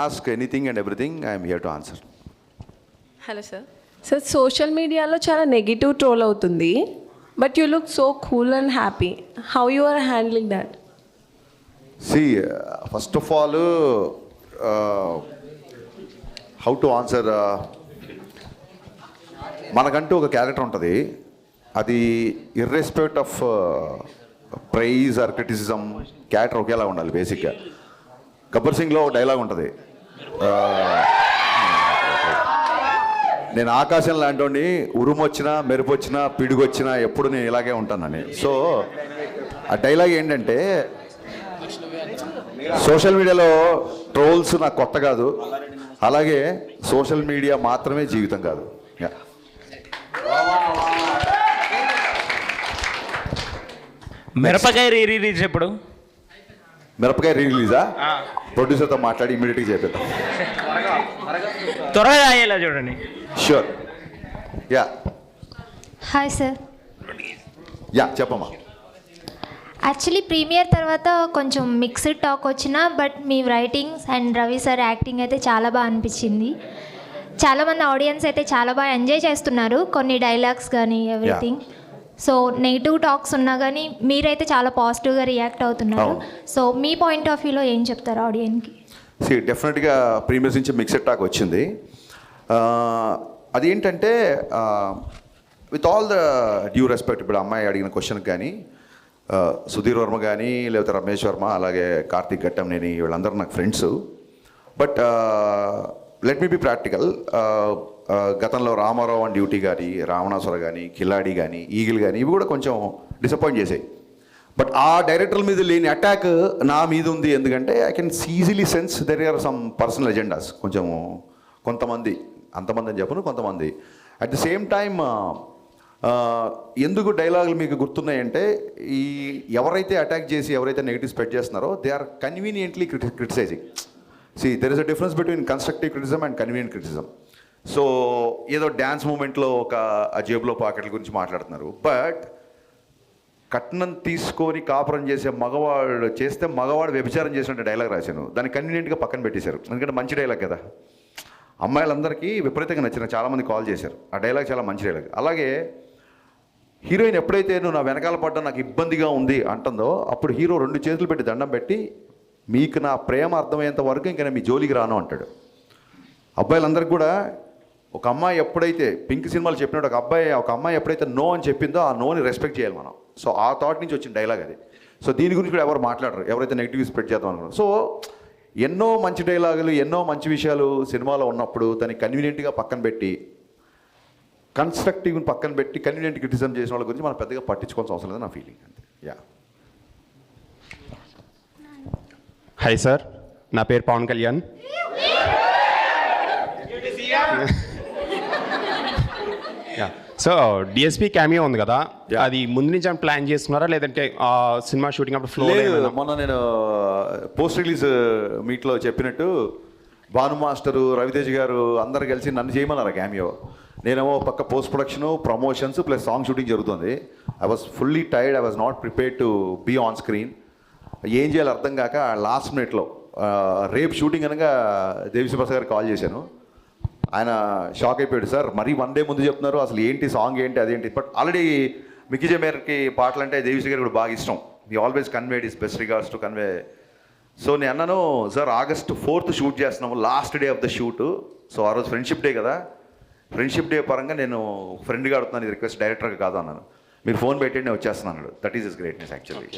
Ask anything and everything, I am here to answer. Hello sir. Sir social మీడియాలో చాలా negative troll అవుతుంది, but you look so cool and happy. How you are handling that? See, first of all, how to answer, మనకంటూ ఒక character ఉంటుంది. అది irrespective of praise or criticism character ఒకేలా ఉండాలి. బేసిక్గా గబ్బర్ సింగ్లో డైలాగ్ ఉంటుంది, నేను ఆకాశం లాంటి ఉరుము వచ్చినా మెరుపు వచ్చినా పిడుగు వచ్చినా ఎప్పుడు నేను ఇలాగే ఉంటానని. సో ఆ డైలాగ్ ఏంటంటే, సోషల్ మీడియాలో ట్రోల్స్ నాకు కొత్త కాదు, అలాగే సోషల్ మీడియా మాత్రమే జీవితం కాదు. మిరపకాయ రిలీజ్ ఎప్పుడు? మిరపకాయ రిలీజా? ప్రొడ్యూసర్తో మాట్లాడి ఇమీడియట్గా చేపిద్దాం. త్వరగా అయ్యేలా చూడండి. Sure. Yeah hi sir. Yeah చెప్పమ్మా. యాక్చువల్లీ ప్రీమియర్ తర్వాత కొంచెం మిక్స్డ్ టాక్ వచ్చినా, but me writings and Ravi sir acting అయితే చాలా బాగా అనిపించింది. చాలామంది ఆడియన్స్ అయితే చాలా బాగా ఎంజాయ్ చేస్తున్నారు, కొన్ని డైలాగ్స్ కానీ ఎవ్రీథింగ్. సో నెగిటివ్ టాక్స్ ఉన్నా కానీ మీరైతే చాలా పాజిటివ్గా రియాక్ట్ అవుతున్నారు. సో మీ పాయింట్ ఆఫ్ వ్యూలో ఏం చెప్తారు ఆడియన్స్కి? డెఫినెట్గా ప్రీమియర్స్ నుంచి మిక్స్డ్ టాక్ వచ్చింది. అదేంటంటే, with all the due respect, ఇప్పుడు అమ్మాయి అడిగిన క్వశ్చన్కి కానీ సుధీర్ వర్మ కానీ లేకపోతే రమేష్ వర్మ అలాగే కార్తీక్ ఘట్టంనేని వీళ్ళందరూ నాకు friends. But let me be practical. గతంలో రామారావు అండ్ డ్యూటీ కానీ, రావణాసుర కానీ, కిలాడి కానీ, ఈగిల్ కానీ ఇవి కూడా కొంచెం డిసప్పాయింట్ చేసాయి. బట్ ఆ డైరెక్టర్ల మీద లేని అటాక్ నా మీద ఉంది. ఎందుకంటే I can easily sense there are some personal agendas. కొంతమంది, అంతమంది అని చెప్పను, కొంతమంది. అట్ ది సేమ్ టైమ్ ఎందుకు డైలాగులు మీకు గుర్తున్నాయంటే, ఈ ఎవరైతే అటాక్ చేసి ఎవరైతే నెగిటివ్ స్ప్రెడ్ చేస్తున్నారో they are conveniently criticizing. There is a difference between constructive criticism and convenient criticism. So ఏదో డ్యాన్స్ మూమెంట్లో ఒక జేబులో పాకెట్ల గురించి మాట్లాడుతున్నారు, బట్ కట్నం తీసుకొని కాపురం చేసే మగవాడు చేస్తే మగవాడు వ్యభిచారం చేసినట్టు డైలాగ్ రాశాను. దాన్ని కన్వీనియంట్గా పక్కన పెట్టేశారు, ఎందుకంటే మంచి డైలాగ్ కదా. అమ్మాయిలందరికీ విపరీతంగా నచ్చిన, చాలామంది కాల్ చేశారు. ఆ డైలాగ్ చాలా మంచి డైలాగ్. అలాగే హీరోయిన్ ఎప్పుడైతే నువ్వు నా వెనకాల పడ్డా నాకు ఇబ్బందిగా ఉంది అంటుందో, అప్పుడు హీరో 2 చేతులు పెట్టి దండం పెట్టి, మీకు నా ప్రేమ అర్థమయ్యేంత వరకు ఇంకా నేను మీ జోలికి రాను అంటాడు. అబ్బాయిలందరికీ కూడా ఒక అమ్మాయి ఎప్పుడైతే పింక్ సినిమాలు చెప్పినట్టు ఒక అమ్మాయి ఎప్పుడైతే నో అని చెప్పిందో ఆ నోని రెస్పెక్ట్ చేయాలి మనం. సో ఆ థాట్ నుంచి వచ్చిన డైలాగ్ అది. సో దీని గురించి కూడా ఎవరు మాట్లాడరు, ఎవరైతే నెగిటివ్ స్ప్రెడ్ చేద్దాం అనుకున్నారు. సో ఎన్నో మంచి డైలాగులు, ఎన్నో మంచి విషయాలు సినిమాలో ఉన్నప్పుడు దాన్ని కన్వీనియంట్గా పక్కన పెట్టి, కన్స్ట్రక్టివ్ని పక్కన పెట్టి కన్వీనియంట్ క్రిటిసిజం చేసిన వాళ్ళ గురించి మనం పెద్దగా పట్టించుకోవాల్సిన అవసరం లేదు నా ఫీలింగ్ అంతే. యా హాయ్ సార్, నా పేరు Pawan Kalyan. So DSP cameo ఉంది కదా, అది ముందు నుంచి ప్లాన్ చేస్తున్నారా లేదంటే సినిమా షూటింగ్ అప్పుడు ఫ్లో? మొన్న నేను పోస్ట్ రిలీజ్ మీట్లో చెప్పినట్టు భాను మాస్టరు, రవితేజ్ గారు అందరు కలిసి నన్ను చేయమన్నారు క్యామియో. నేనేమో పక్క post production, promotions plus song shooting జరుగుతుంది. I was fully tired, I was not prepared to be on screen. ఏం చేయాలో అర్థం కాక లాస్ట్ మినిట్లో రేపు షూటింగ్ అనగా దేవిశ్రీ ప్రసాద్ గారికి కాల్ చేశాను. ఆయన షాక్ అయిపోయాడు, సార్ మరీ 1 డే ముందు చెప్తున్నారు, అసలు ఏంటి సాంగ్ ఏంటి అదేంటి. బట్ ఆల్రెడీ మిక్కీ జమేర్కి పాటలు అంటే దేవిశ్రీ గారికి కూడా బాగా ఇష్టం. He always conveyed his best regards to convey. So నేను అన్నాను, సార్ August 4th షూట్ చేస్తున్నాము, last day of the shoot. So ఆ రోజు ఫ్రెండ్షిప్ డే కదా, ఫ్రెండ్షిప్ డే పరంగా నేను ఫ్రెండ్గా అడుగుతున్నాను, ఇది రిక్వెస్ట్ డైరెక్టర్గా కాదు అన్నాను. మీరు ఫోన్ పెట్టండి నేను వచ్చేస్తున్నాను. That is is greatness actually.